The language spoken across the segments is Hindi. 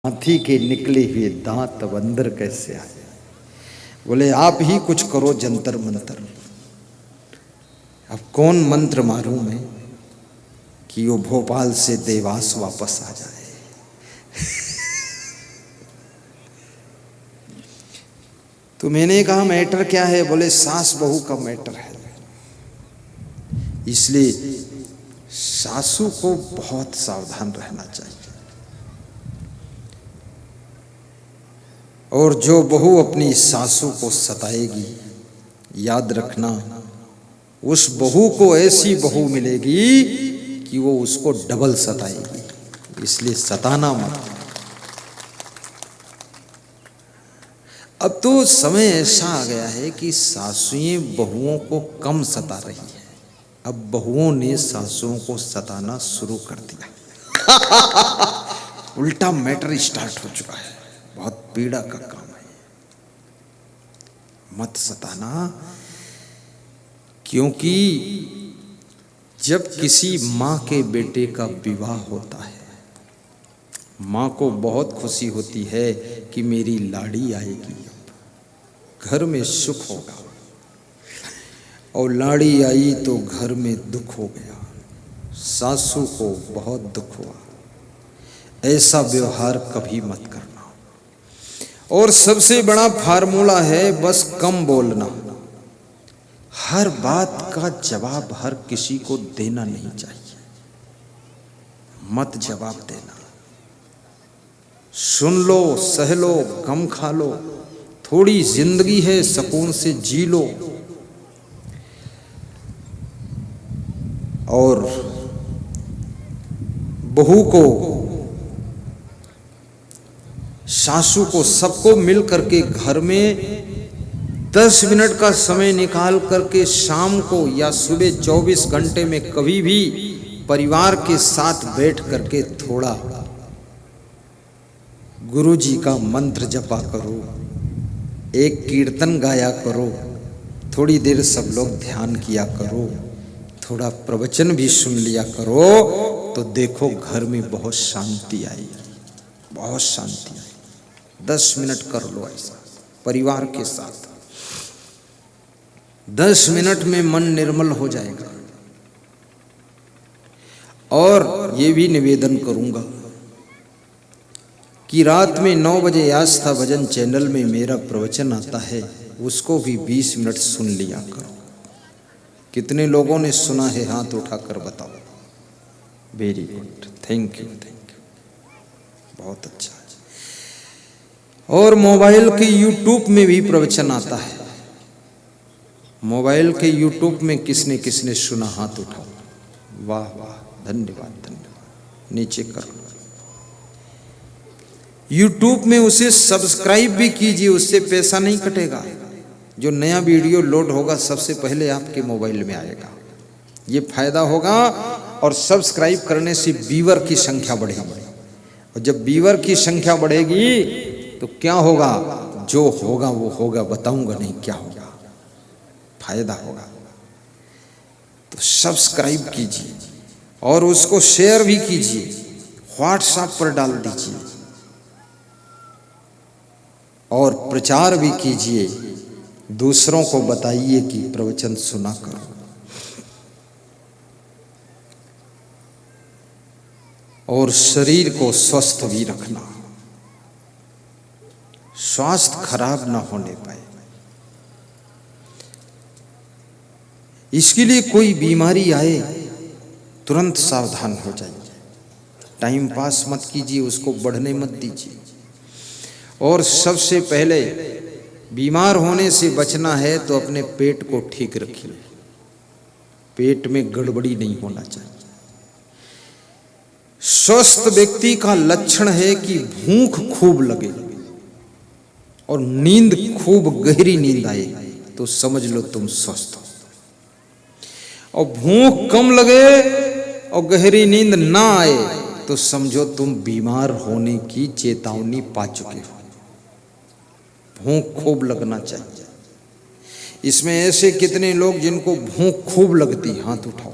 हाथी के निकले हुए दांत अब अंदर कैसे आए। बोले आप ही कुछ करो जंतर मंतर। अब कौन मंत्र मारूं मैं कि वो भोपाल से देवास वापस आ जाए। तो मैंने कहा मैटर क्या है। बोले सास बहू का मैटर है, इसलिए सासू को बहुत सावधान रहना चाहिए। और जो बहू अपनी सासू को सताएगी, याद रखना उस बहू को ऐसी बहू मिलेगी कि वो उसको डबल सताएगी। इसलिए सताना मत। अब तो समय ऐसा आ गया है कि सासुएं बहुओं को कम सता रही है। अब बहुओं ने सासुओं को सताना शुरू कर दिया। उल्टा मैटर स्टार्ट हो चुका है। बहुत पीड़ा का काम है। मत सताना, क्योंकि जब किसी माँ के बेटे का विवाह होता है, माँ को बहुत खुशी होती है कि मेरी लाड़ी आएगी, घर में सुख होगा। और लाड़ी आई तो घर में दुख हो गया। सासू को बहुत दुख हुआ। ऐसा व्यवहार कभी मत करना। और सबसे बड़ा फार्मूला है बस कम बोलना। हर बात का जवाब हर किसी को देना नहीं चाहिए। मत जवाब देना। सुन लो, सह लो, गम खा लो। थोड़ी जिंदगी है, सुकून से जी लो। और बहू को, सासू को, सबको मिल करके घर में 10 मिनट का समय निकाल करके शाम को या सुबह 24 घंटे में कभी भी परिवार के साथ बैठ करके थोड़ा गुरु जी का मंत्र जपा करो, एक कीर्तन गाया करो, थोड़ी देर सब लोग ध्यान किया करो, थोड़ा प्रवचन भी सुन लिया करो, तो देखो घर में बहुत शांति आएगी, बहुत शांति आएगी। 10 मिनट कर लो ऐसा परिवार के साथ। 10 मिनट में मन निर्मल हो जाएगा। और ये भी निवेदन करूंगा कि रात में 9 बजे आस्था भजन चैनल में मेरा प्रवचन आता है, उसको भी 20 मिनट सुन लिया करो। कितने लोगों ने सुना है हाथ उठाकर बताओ। Very good, thank you, thank you, बहुत अच्छा। और मोबाइल के यूट्यूब में भी प्रवचन आता है। मोबाइल के यूट्यूब में किसने किसने सुना हाथ उठाओ। वाह वाह, धन्यवाद धन्यवाद। नीचे करो। यूट्यूब में उसे सब्सक्राइब भी कीजिए, उससे पैसा नहीं कटेगा। जो नया वीडियो लोड होगा सबसे पहले आपके मोबाइल में आएगा, ये फायदा होगा। और सब्सक्राइब करने से व्यूअर की संख्या बढ़ेगी। और जब व्यूअर की संख्या बढ़ेगी तो क्या होगा, जो होगा वो होगा, बताऊंगा नहीं क्या होगा, फायदा होगा। तो सब्सक्राइब कीजिए और उसको शेयर भी कीजिए, व्हाट्सएप पर डाल दीजिए और प्रचार भी कीजिए। दूसरों को बताइए कि प्रवचन सुना करो। और शरीर को स्वस्थ भी रखना, स्वास्थ्य खराब ना होने पाए। इसके लिए कोई बीमारी आए तुरंत सावधान हो जाइए। टाइम पास मत कीजिए, उसको बढ़ने मत दीजिए। और सबसे पहले बीमार होने से बचना है तो अपने पेट को ठीक रखिए। पेट में गड़बड़ी नहीं होना चाहिए। स्वस्थ व्यक्ति का लक्षण है कि भूख खूब लगे और नींद खूब गहरी नींद आए तो समझ लो तुम स्वस्थ हो। और भूख कम लगे और गहरी नींद ना आए तो समझो तुम बीमार होने की चेतावनी पा चुके हो। भूख खूब लगना चाहिए। इसमें ऐसे कितने लोग जिनको भूख खूब लगती, हाथ उठाओ।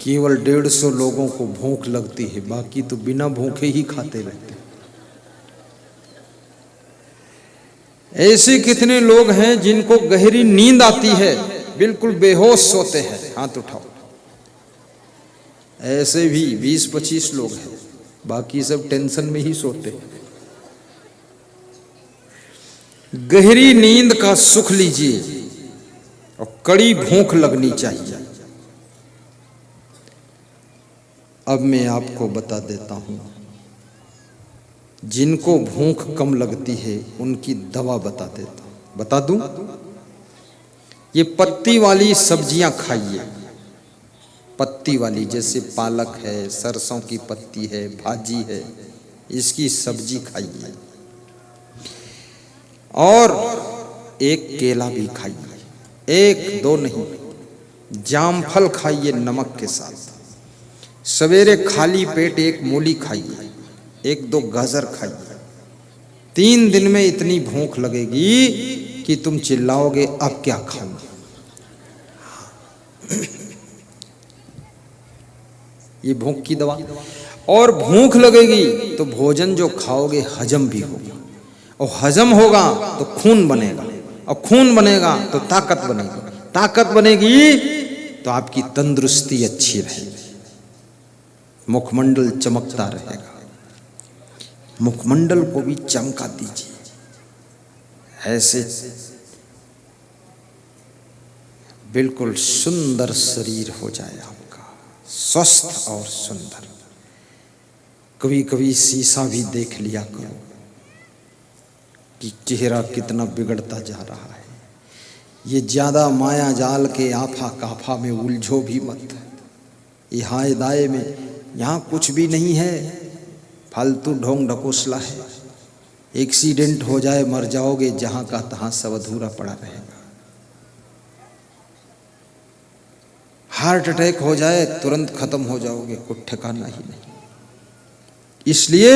केवल 150 लोगों को भूख लगती है, बाकी तो बिना भूखे ही खाते रहते हैं। ऐसे कितने लोग हैं जिनको गहरी नींद आती है, बिल्कुल बेहोश सोते हैं, हाथ उठाओ। ऐसे भी 20-25 लोग हैं, बाकी सब टेंशन में ही सोते हैं। गहरी नींद का सुख लीजिए और कड़ी भूख लगनी चाहिए। अब मैं आपको बता देता हूं, जिनको भूख कम लगती है उनकी दवा बता देता हूं। बता दूं? ये पत्ती वाली सब्जियां खाइए। पत्ती वाली, जैसे पालक है, सरसों की पत्ती है, भाजी है, इसकी सब्जी खाइए। और एक केला भी खाइए, 1-2 नहीं, जामफल खाइए नमक के साथ। सवेरे खाली पेट 1 मूली खाइए, 1-2 गाजर खाइए। 3 दिन में इतनी भूख लगेगी कि तुम चिल्लाओगे अब क्या खाऊं। ये भूख की दवा। और भूख लगेगी तो भोजन जो खाओगे हजम भी होगा, और हजम होगा तो खून बनेगा, और खून बनेगा तो ताकत बनेगी, ताकत बनेगी तो आपकी तंदुरुस्ती अच्छी रहेगी, मुखमंडल चमकता रहेगा। मुखमंडल को भी चमका दीजिए, ऐसे बिल्कुल सुंदर शरीर हो जाए आपका, स्वस्थ और सुंदर। कभी कभी शीशा भी देख लिया करो कि चेहरा कितना बिगड़ता जा रहा है। ये ज्यादा माया जाल के आफा काफा में उलझो भी मत। ये हाय दाए में यहाँ कुछ भी नहीं है, फालतू ढोंग ढकोसला है। एक्सीडेंट हो जाए मर जाओगे, जहां का तहां सब अधूरा पड़ा रहेगा। हार्ट अटैक हो जाए तुरंत खत्म हो जाओगे, कुछ ठिकाना ही नहीं। इसलिए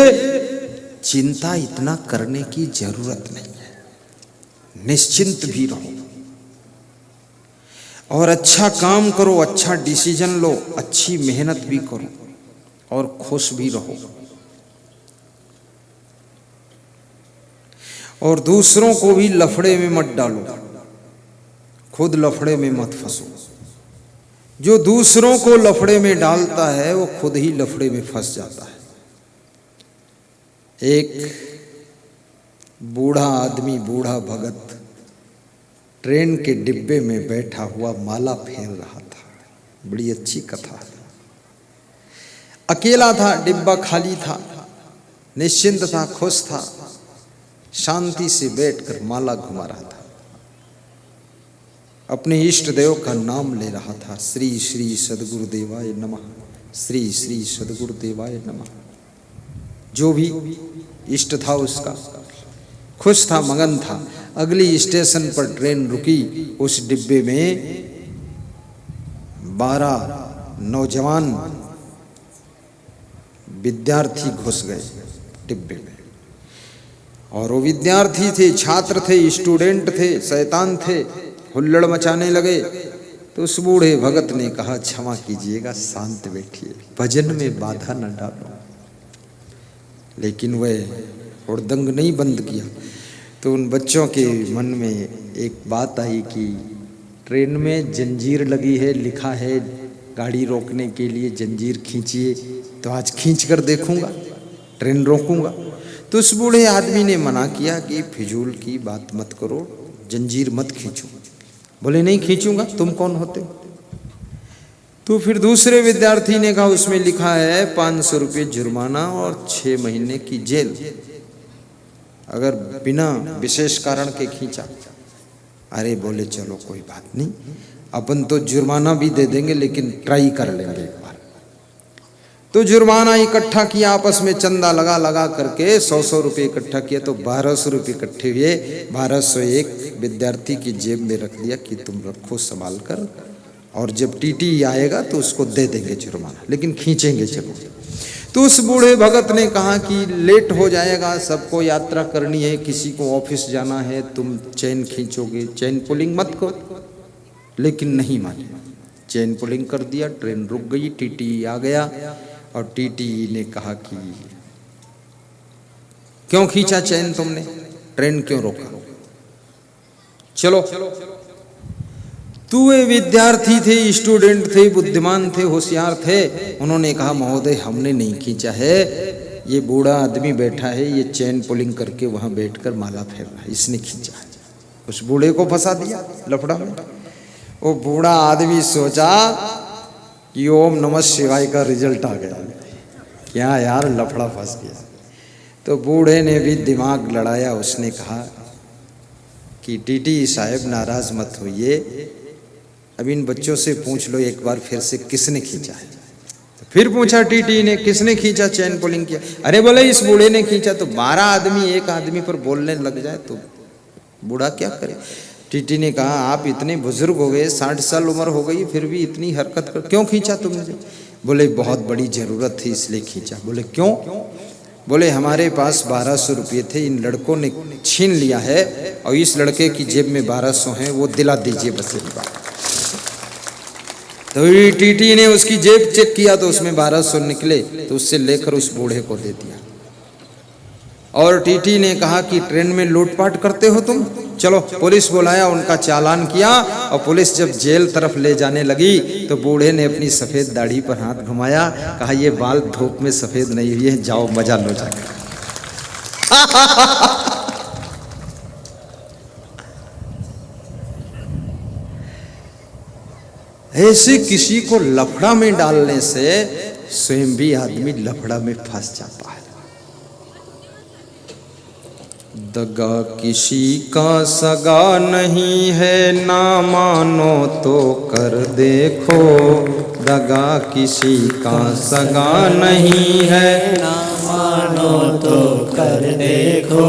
चिंता इतना करने की जरूरत नहीं है, निश्चिंत भी रहो और अच्छा काम करो, अच्छा डिसीजन लो, अच्छी मेहनत भी करो और खुश भी रहो। और दूसरों को भी लफड़े में मत डालो, खुद लफड़े में मत फंसो। जो दूसरों को लफड़े में डालता है वो खुद ही लफड़े में फंस जाता है। एक बूढ़ा आदमी, बूढ़ा भगत ट्रेन के डिब्बे में बैठा हुआ माला फेर रहा था। बड़ी अच्छी कथा है। अकेला था, डिब्बा खाली था, निश्चिंत था, खुश था, शांति से बैठकर माला घुमा रहा था, अपने इष्ट देव का नाम ले रहा था। श्री श्री सद्गुरुदेवाय नमः, श्री श्री सद्गुरुदेवाय नमः। जो भी इष्ट था उसका, खुश था, मगन था। अगली स्टेशन पर ट्रेन रुकी, उस डिब्बे में 12 नौजवान विद्यार्थी घुस गए डिब्बे में। और वो विद्यार्थी थे, छात्र थे, स्टूडेंट थे, शैतान थे, हुल्लड़ मचाने लगे। तो उस बूढ़े भगत ने कहा, क्षमा कीजिएगा, शांत बैठिए, भजन में बाधा न डालो। लेकिन वह हुड़दंग नहीं बंद किया। तो उन बच्चों के मन में एक बात आई कि ट्रेन में जंजीर लगी है, लिखा है गाड़ी रोकने के लिए जंजीर खींचिए, तो आज खींच कर देखूंगा, ट्रेन रोकूंगा। तो उस बूढ़े आदमी ने मना किया कि फिजूल की बात मत करो, जंजीर मत खींचो। बोले नहीं खींचूंगा, तुम कौन होते हो? तो फिर दूसरे विद्यार्थी ने कहा, उसमें लिखा है 500 रुपये जुर्माना और 6 महीने की जेल, अगर बिना विशेष कारण के खींचा। अरे बोले चलो कोई बात नहीं, अपन तो जुर्माना भी दे देंगे, लेकिन ट्राई कर लेंगे एक बार। तो जुर्माना इकट्ठा किया, आपस में चंदा लगा लगा करके 100 रुपये इकट्ठा किया, तो 1200 रुपये इकट्ठे हुए। 1200 एक विद्यार्थी की जेब में रख दिया कि तुम रखो संभाल कर, और जब टीटी आएगा तो उसको दे देंगे जुर्माना, लेकिन खींचेंगे चलो। तो उस बूढ़े भगत ने कहा कि लेट हो जाएगा, सबको यात्रा करनी है, किसी को ऑफिस जाना है, तुम चैन खींचोगे, चैन पुलिंग मत करो। लेकिन नहीं माने, चेन पुलिंग कर दिया, ट्रेन रुक गई, टीटी आ गया और टीटी ने कहा कि क्यों खींचा चेन तुमने, ट्रेन क्यों रोका? चलो, तू वे विद्यार्थी थे, स्टूडेंट थे, बुद्धिमान थे, होशियार थे। उन्होंने कहा महोदय हमने नहीं खींचा है, ये बूढ़ा आदमी बैठा है, ये चेन पुलिंग करके वहां बैठकर माला फेर रहा है, इसने खींचा है। उस बूढ़े को फंसा दिया लफड़ा में। वो बूढ़ा आदमी सोचा कि ओम नमः शिवाय का रिजल्ट आ गया, क्या यार लफड़ा फंस गया। तो बूढ़े ने भी दिमाग लड़ाया, उसने कहा कि टीटी साहब नाराज मत होइए, अब इन बच्चों से पूछ लो एक बार फिर से किसने खींचा है। तो फिर पूछा टीटी ने किसने खींचा, चेन पुलिंग किया। अरे बोले इस बूढ़े ने खींचा। तो 12 आदमी एक आदमी पर बोलने लग जाए तो बूढ़ा क्या करे। टीटी ने कहा आप इतने बुजुर्ग हो गए, 60 साल उम्र हो गई, फिर भी इतनी हरकत कर, क्यों खींचा तुमने? बोले बहुत बड़ी जरूरत थी इसलिए खींचा। बोले क्यों? बोले हमारे पास 1200 रुपये थे, इन लड़कों ने छीन लिया है और इस लड़के की जेब में 1200 हैं, वो दिला दीजिए बस एक बार। तो टीटी ने उसकी जेब चेक किया तो उसमें 1200 निकले, तो उससे लेकर उस बूढ़े को दे दिया। और टीटी ने कहा कि ट्रेन में लूटपाट करते हो तुम, चलो पुलिस बुलाया, उनका चालान किया। और पुलिस जब जेल तरफ ले जाने लगी तो बूढ़े ने अपनी सफेद दाढ़ी पर हाथ घुमाया, कहा ये बाल धूप में सफेद नहीं हुए, जाओ मजा लो जाकर। ऐसे किसी को लफड़ा में डालने से स्वयं भी आदमी लफड़ा में फंस जाता है। दगा किसी का सगा नहीं है, ना मानो तो कर देखो। दगा किसी का सगा नहीं है, ना मानो तो कर देखो।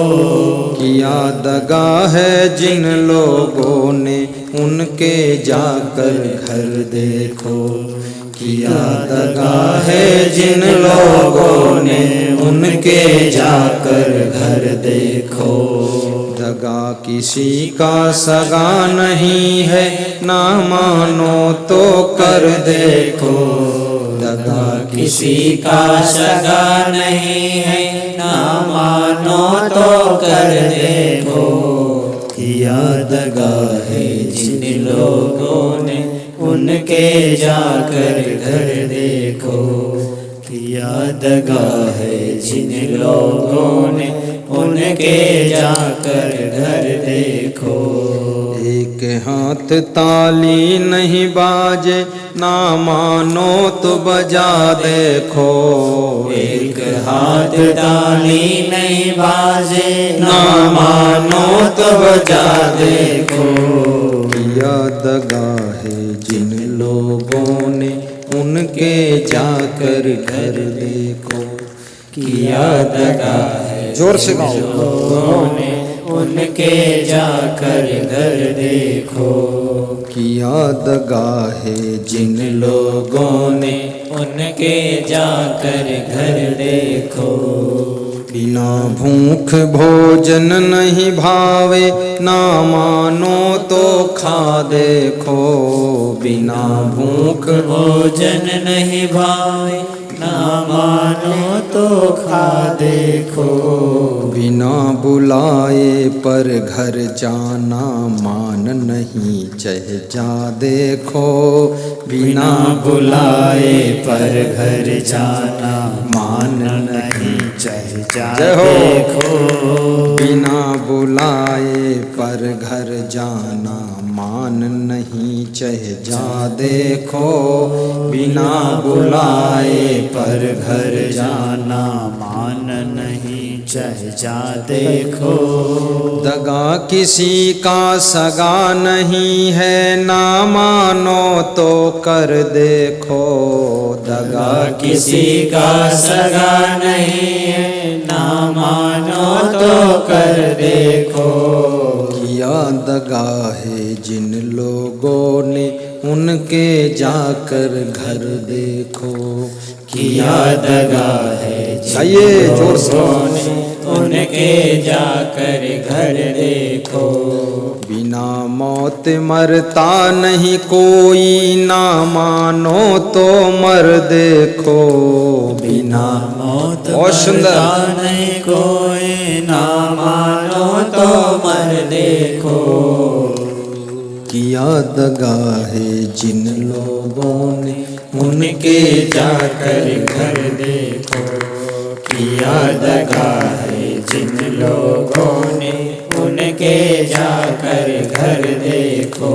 किया दगा है जिन लोगों ने, उनके जाकर घर देखो। किया दगा है जिन लोगों ने, उनके जाकर घर देखो। दगा किसी का सगा नहीं है, ना मानो तो कर देखो। दगा किसी का सगा नहीं है, ना मानो तो कर देखो। किया दगा है जिन लोगों ने, उनके जाकर घर देखो। किया दगा है जिन लोगों ने, उनके जाकर घर देखो। एक हाथ ताली नहीं बाजे, ना मानो तो बजा देखो। एक हाथ ताली नहीं बाजे, ना मानो तो बजा देखो। किया दगा है जिन लोगों ने, उनके जाकर घर देखो। किया दगा है जोर से गाओ। लोगों ने, उनके जाकर घर देखो। किया दगा है जिन लोगों ने, उनके जाकर घर देखो। बिना भूख भोजन नहीं भावे, ना मानो तो खा देखो। बिना भूख भोजन नहीं भावे, ना मानो तो खा देखो। बिना बुलाए पर घर जाना, मान नहीं चह जा देखो। बिना बुलाए पर घर जाना, मान नहीं चह जा देखो। बिना बुलाए पर घर जाना, मान नहीं चह जा देखो। बिना बुलाए पर घर जाना, मान नहीं चह जा देखो। दगा किसी का सगा नहीं है, ना मानो तो कर देखो। दगा किसी का सगा नहीं है, ना मानो तो कर देखो। किया दगा है जिन लोगों ने, उनके जाकर घर देखो। किया दगा है आइए जोर से। जिन लोगों ने, उनके जाकर घर देखो। बिना मौत मरता नहीं कोई, ना मानो तो मर देखो। बिना मौत बहुत सुंदर। मरता नहीं कोई, ना मानो तो मर देखो। किया दगा है जिन लोगों ने उनके जाकर घर देखो। किया दगा है जिन लोगों ने उनके जाकर घर देखो।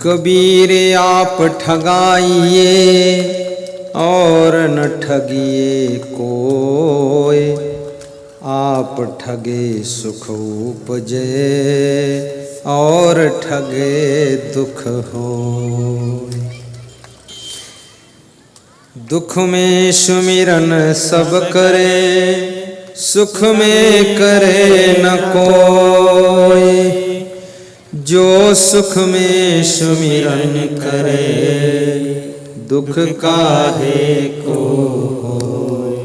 कबीर आप ठगाइए और न ठगिए कोई, आप ठगे सुख उपजे और ठगे दुख हो। दुख में सुमिरन सब करे, सुख में करे न कोई। जो सुख में सुमिरन करे, दुख काहे को होय।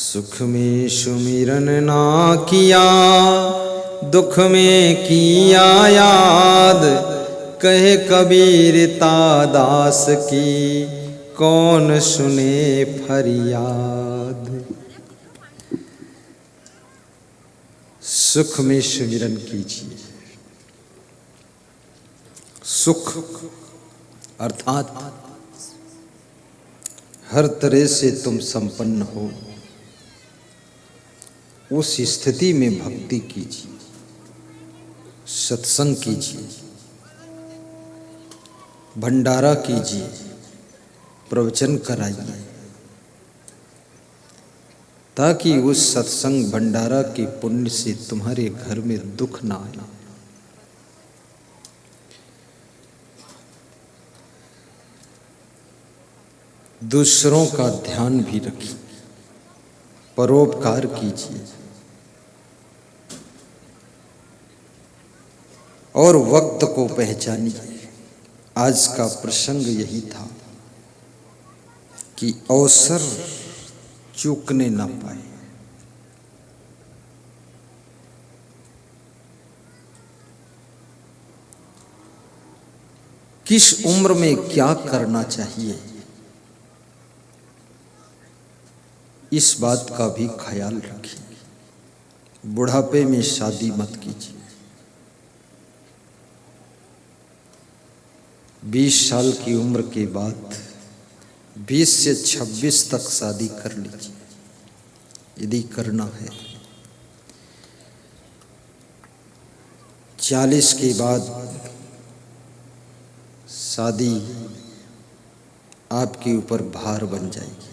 सुख में सुमिरन ना किया, दुख में किया याद। कहे कबीर दास की, कौन सुने फरियाद। सुख में सुमिरन कीजिए। सुख अर्थात हर तरह से तुम संपन्न हो, उस स्थिति में भक्ति कीजिए, सत्संग कीजिए, भंडारा कीजिए, प्रवचन कराइए, ताकि उस सत्संग भंडारा के पुण्य से तुम्हारे घर में दुख ना आए। दूसरों का ध्यान भी रखिए, परोपकार कीजिए और वक्त को पहचानिए। आज का प्रसंग यही था कि अवसर चूकने ना पाए। किस उम्र में क्या करना चाहिए, इस बात का भी ख्याल रखिए। बुढ़ापे में शादी मत कीजिए। 20 साल की उम्र के बाद 20 से 26 तक शादी कर लीजिए, यदि करना है। 40 के बाद शादी आपके ऊपर भार बन जाएगी।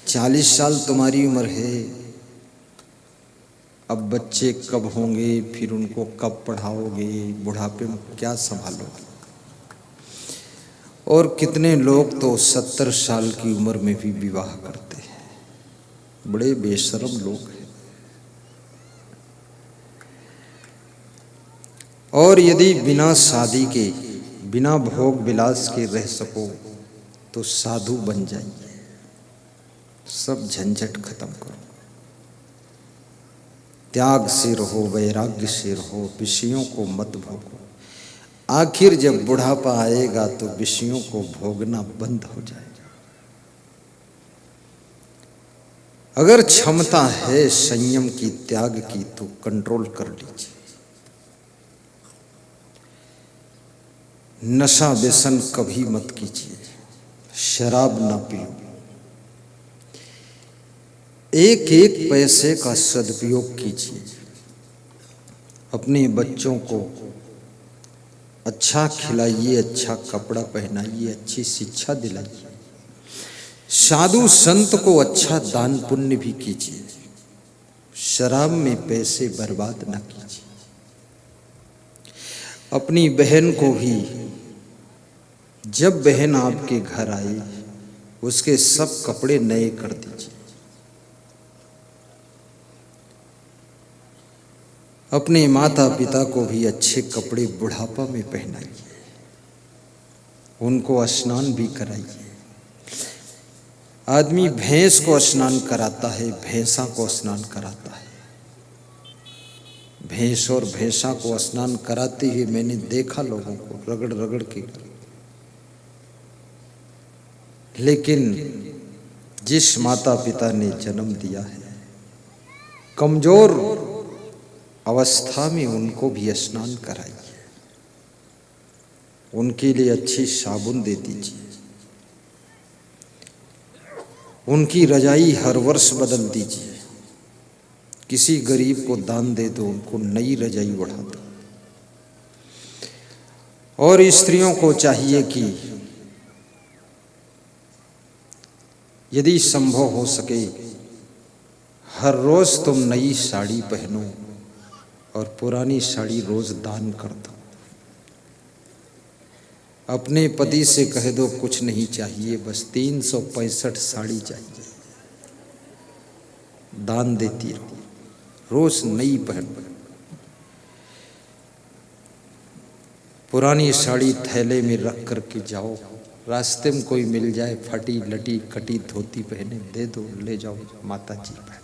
40 साल तुम्हारी उम्र है, अब बच्चे कब होंगे, फिर उनको कब पढ़ाओगे, बुढ़ापे में क्या संभालोगे। और कितने लोग तो 70 साल की उम्र में भी विवाह करते हैं, बड़े बेशर्म लोग हैं। और यदि बिना शादी के, बिना भोग विलास के रह सको तो साधु बन जाइए। सब झंझट खत्म करो, त्याग से रहो, वैराग्य से रहो, विषयों को मत भोगो। आखिर जब बुढ़ापा आएगा तो विषयों को भोगना बंद हो जाएगा। अगर क्षमता है संयम की, त्याग की, तो कंट्रोल कर लीजिए। नशा व्यसन कभी मत कीजिए, शराब ना पियो। एक एक पैसे का सदुपयोग कीजिए। अपने बच्चों को अच्छा खिलाइए, अच्छा कपड़ा पहनाइए, अच्छी शिक्षा दिलाइए। साधु संत को अच्छा दान पुण्य भी कीजिए। शराब में पैसे बर्बाद ना कीजिए। अपनी बहन को भी, जब बहन आपके घर आई, उसके सब कपड़े नए कर दीजिए। अपने माता पिता को भी अच्छे कपड़े बुढ़ापा में पहनाइए, उनको स्नान भी कराइए। आदमी भैंस को स्नान कराता है, भैंसा को स्नान कराता है। भैंस और भैंसा को स्नान कराते हुए मैंने देखा लोगों को रगड़ रगड़ के। लेकिन जिस माता पिता ने जन्म दिया है, कमजोर अवस्था में उनको भी स्नान कराइए, उनके लिए अच्छी साबुन दे दीजिए, उनकी रजाई हर वर्ष बदल दीजिए, किसी गरीब को दान दे दो, उनको नई रजाई बढ़ा दो। और स्त्रियों को चाहिए कि यदि संभव हो सके हर रोज तुम नई साड़ी पहनो और पुरानी साड़ी रोज दान कर दो। अपने पति से कह दो कुछ नहीं चाहिए, बस 365 साड़ी चाहिए, दान देती रहो, रोज नई पहनो। पुरानी साड़ी थैले में रख करके जाओ, रास्ते में कोई मिल जाए फटी लटी कटी धोती पहने, दे दो, ले जाओ माता जी पहन।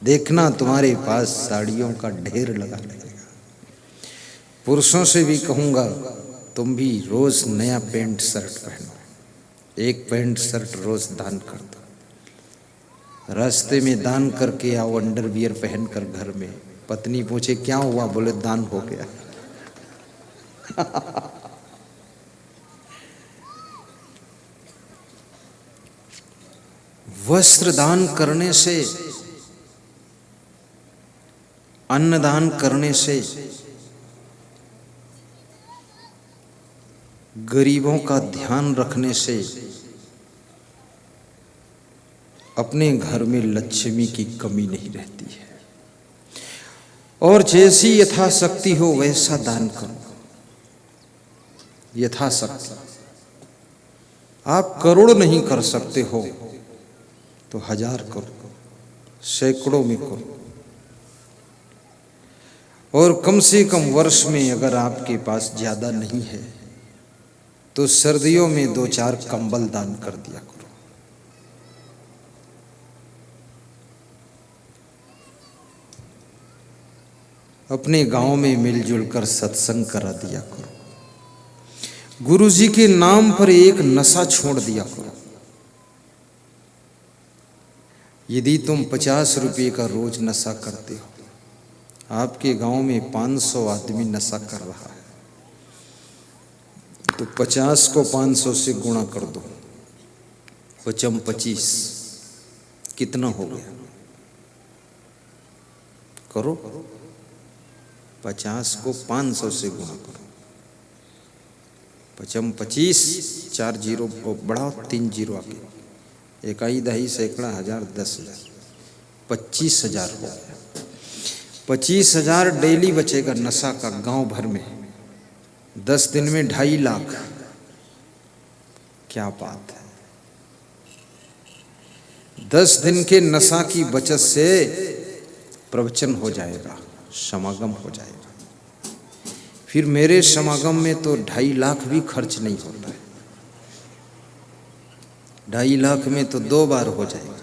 देखना तुम्हारे पास साड़ियों का ढेर लगा रहेगा। पुरुषों से भी कहूँगा तुम भी रोज नया पैंट शर्ट पहनो, एक पैंट शर्ट रोज दान कर दो। रास्ते में दान करके आओ, अंडरवियर पहनकर घर में। पत्नी पूछे क्या हुआ, बोले दान हो गया। वस्त्र दान करने से, अन्न दान करने से, गरीबों का ध्यान रखने से अपने घर में लक्ष्मी की कमी नहीं रहती है। और जैसी यथाशक्ति हो वैसा दान करो, यथाशक्ति। आप करोड़ नहीं कर सकते हो तो 1000 करो, सैकड़ों में करो। और कम से कम वर्ष में अगर आपके पास ज्यादा नहीं है तो सर्दियों में 2-4 कंबल दान कर दिया करो। अपने गांव में मिलजुल कर सत्संग करा दिया करो। गुरुजी के नाम पर एक नशा छोड़ दिया करो। यदि तुम 50 रुपये का रोज नशा करते हो, आपके गांव में 500 आदमी नशा कर रहा है, तो 50 को 500 से गुणा कर दो, 25 कितना हो गया? करो, 50 को 500 से गुणा करो, 25 4 जीरो बढ़ाओ, 3 जीरो आगे, 1 दही सैकड़ा 1000 10,000 25,000 हो गया। 25,000 डेली बचेगा नशा का गांव भर में। 10 दिन में 2.5 लाख। क्या बात है। 10 दिन के नशा की बचत से प्रवचन हो जाएगा, समागम हो जाएगा। फिर मेरे समागम में तो 2.5 लाख भी खर्च नहीं होता है। 2.5 लाख में तो 2 बार हो जाएगा।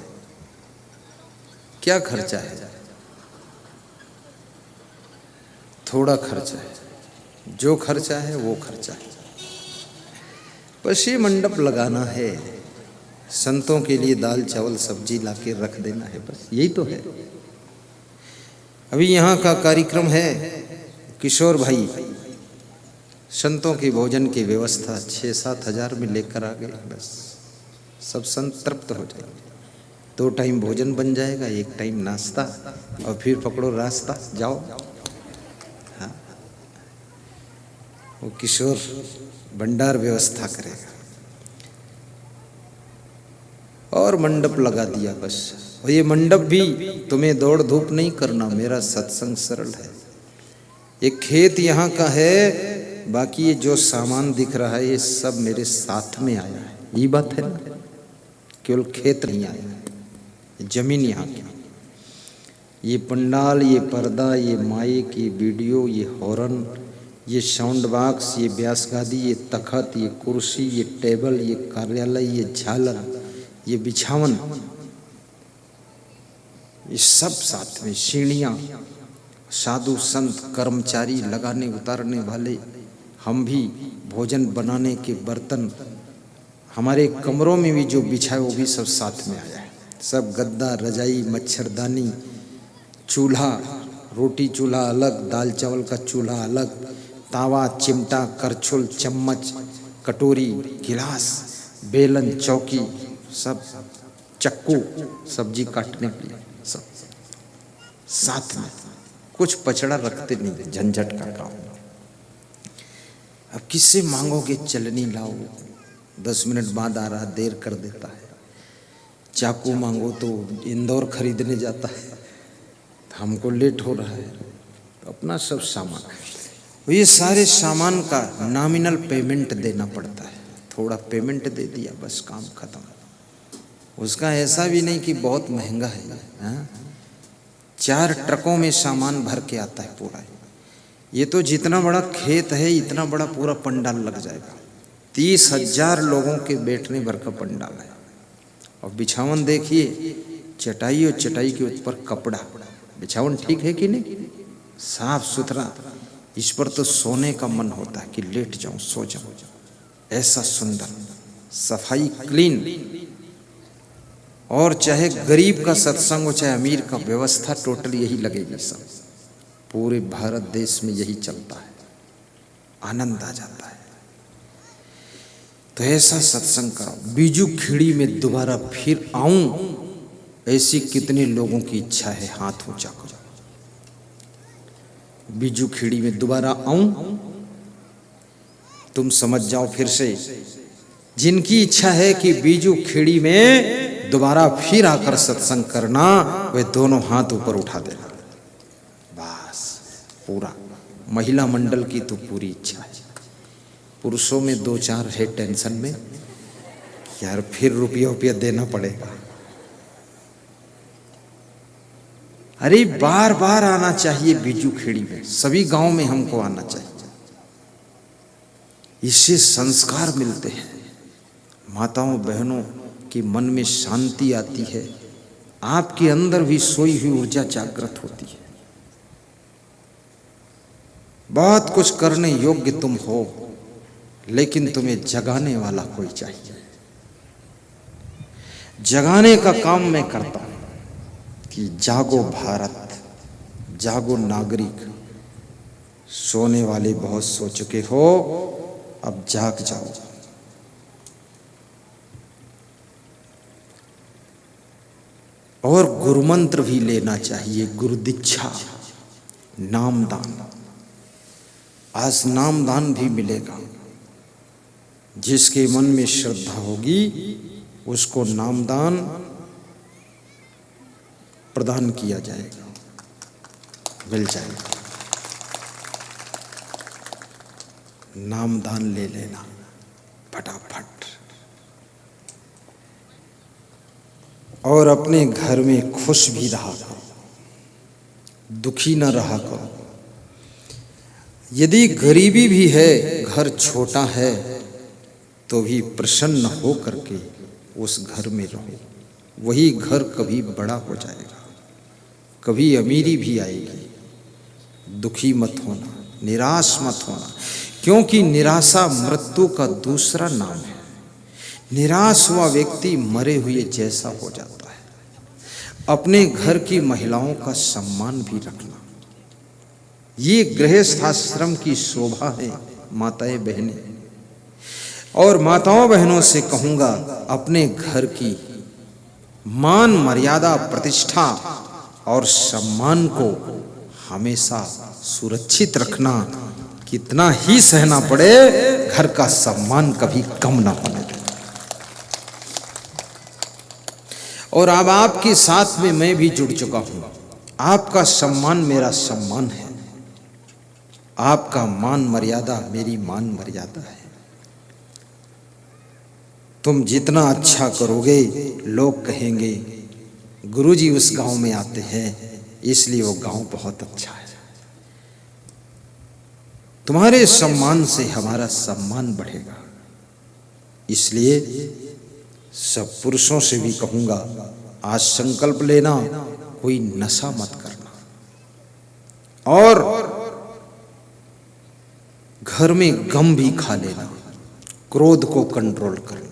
क्या खर्चा है? थोड़ा खर्चा है, जो खर्चा है वो खर्चा है। बस ये मंडप लगाना है, संतों के लिए दाल चावल सब्जी लाके रख देना है, बस यही तो है। अभी यहाँ का कार्यक्रम है, किशोर भाई संतों के भोजन की व्यवस्था 6-7 हज़ार में लेकर आ गए, बस सब संत तृप्त हो जाएंगे। 2 टाइम भोजन बन जाएगा, 1 टाइम नाश्ता, और फिर पकड़ो रास्ता, जाओ। हाँ, वो किशोर भंडार व्यवस्था करेगा। और मंडप लगा दिया बस। और ये मंडप भी तुम्हें दौड़ धूप नहीं करना, मेरा सत्संग सरल है। ये खेत यहाँ का है, बाकी ये जो सामान दिख रहा है ये सब मेरे साथ में आया है। ये बात है ना, केवल खेत नहीं आया है, जमीन यहाँ की। ये पंडाल, ये पर्दा, ये माइक, ये वीडियो, ये हॉर्न, ये साउंड बॉक्स, ये व्यास गादी, ये तखत, ये कुर्सी, ये टेबल, ये कार्यालय, ये झालर, ये बिछावन, ये सब साथ में, सीढ़ियाँ, साधु संत कर्मचारी लगाने उतारने वाले, हम भी भोजन बनाने के बर्तन, हमारे कमरों में भी जो बिछाए वो भी सब साथ में आया है। सब गद्दा, रजाई, मच्छरदानी, चूल्हा, रोटी चूल्हा अलग, दाल चावल का चूल्हा अलग, तावा, चिमटा, करछुल, चम्मच, कटोरी, गिलास, बेलन, चौकी, सब, चक्कू सब्जी काटने के लिए, सब साथ में, कुछ पचड़ा रखते नहीं, झंझट का काम। अब किससे मांगोगे चलनी लाओ, 10 मिनट बाद आ रहा, देर कर देता है। चाकू मांगो तो इंदौर खरीदने जाता है, हमको लेट हो रहा है, तो अपना सब सामान, ये सारे सामान का नॉमिनल पेमेंट देना पड़ता है। थोड़ा पेमेंट दे दिया बस काम खत्म। उसका ऐसा भी नहीं कि बहुत महंगा है, हाँ? 4 ट्रकों में सामान भर के आता है पूरा। ये तो जितना बड़ा खेत है इतना बड़ा पूरा पंडाल लग जाएगा। 30,000 लोगों के बैठने भर का पंडाल है। और बिछावन देखिए, चटाई और चटाई के ऊपर कपड़ा, बिछावन ठीक है कि नहीं, साफ सुथरा। इस पर तो सोने का मन होता है कि लेट जाऊं, सो जाऊं, ऐसा सुंदर, सफाई, क्लीन। और चाहे गरीब का सत्संग हो चाहे अमीर का, व्यवस्था टोटल यही लगेगी। सब पूरे भारत देश में यही चलता है, आनंद आ जाता है। तो ऐसा सत्संग करो। बीजू खिड़ी में दोबारा फिर आऊं, ऐसी कितने लोगों की इच्छा है, हाथ ऊंचा करो। बीजू खिड़ी में दोबारा आऊं, तुम समझ जाओ फिर से। जिनकी इच्छा है कि बीजू खिड़ी में दोबारा फिर आकर सत्संग करना, वे दोनों हाथ ऊपर उठा देना। बस पूरा। महिला मंडल की तो पूरी इच्छा है। पुरुषों में 2-4 है टेंशन में, यार फिर रुपया देना पड़ेगा। अरे बार बार आना चाहिए बीजू खेड़ी में, सभी गांव में हमको आना चाहिए। इससे संस्कार मिलते हैं, माताओं बहनों के मन में शांति आती है, आपके अंदर भी सोई हुई ऊर्जा जागृत होती है। बहुत कुछ करने योग्य तुम हो, लेकिन तुम्हें जगाने वाला कोई चाहिए। जगाने का काम मैं करता हूं कि जागो भारत, जागो नागरिक। सोने वाले बहुत सो चुके हो, अब जाग जाओ। और गुरुमंत्र भी लेना चाहिए, गुरु दीक्षा, नामदान। आज नामदान भी मिलेगा। जिसके मन में श्रद्धा होगी उसको नामदान प्रदान किया जाएगा, मिल जाएगा। नामदान ले लेना फटाफट। और अपने घर में खुश भी रहा करो, दुखी न रहा करो। यदि गरीबी भी है, घर छोटा है, तो भी प्रसन्न हो करके उस घर में रहो। वही घर कभी बड़ा हो जाएगा, कभी अमीरी भी आएगी। दुखी मत होना, निराश मत होना, क्योंकि निराशा मृत्यु का दूसरा नाम है। निराश हुआ व्यक्ति मरे हुए जैसा हो जाता है। अपने घर की महिलाओं का सम्मान भी रखना, ये गृहस्थाश्रम की शोभा है। माताएं बहनें, और माताओं बहनों से कहूंगा, अपने घर की मान मर्यादा प्रतिष्ठा और सम्मान को हमेशा सुरक्षित रखना। कितना ही सहना पड़े, घर का सम्मान कभी कम ना होने देना। और अब आपके साथ में मैं भी जुड़ चुका हूं। आपका सम्मान मेरा सम्मान है, आपका मान मर्यादा मेरी मान मर्यादा है। तुम जितना अच्छा करोगे, लोग कहेंगे गुरुजी उस गांव में आते हैं, इसलिए वो गांव बहुत अच्छा है। तुम्हारे सम्मान से हमारा सम्मान बढ़ेगा। इसलिए सब पुरुषों से भी कहूंगा, आज संकल्प लेना, कोई नशा मत करना और घर में गम भी खा लेना, क्रोध को कंट्रोल करना।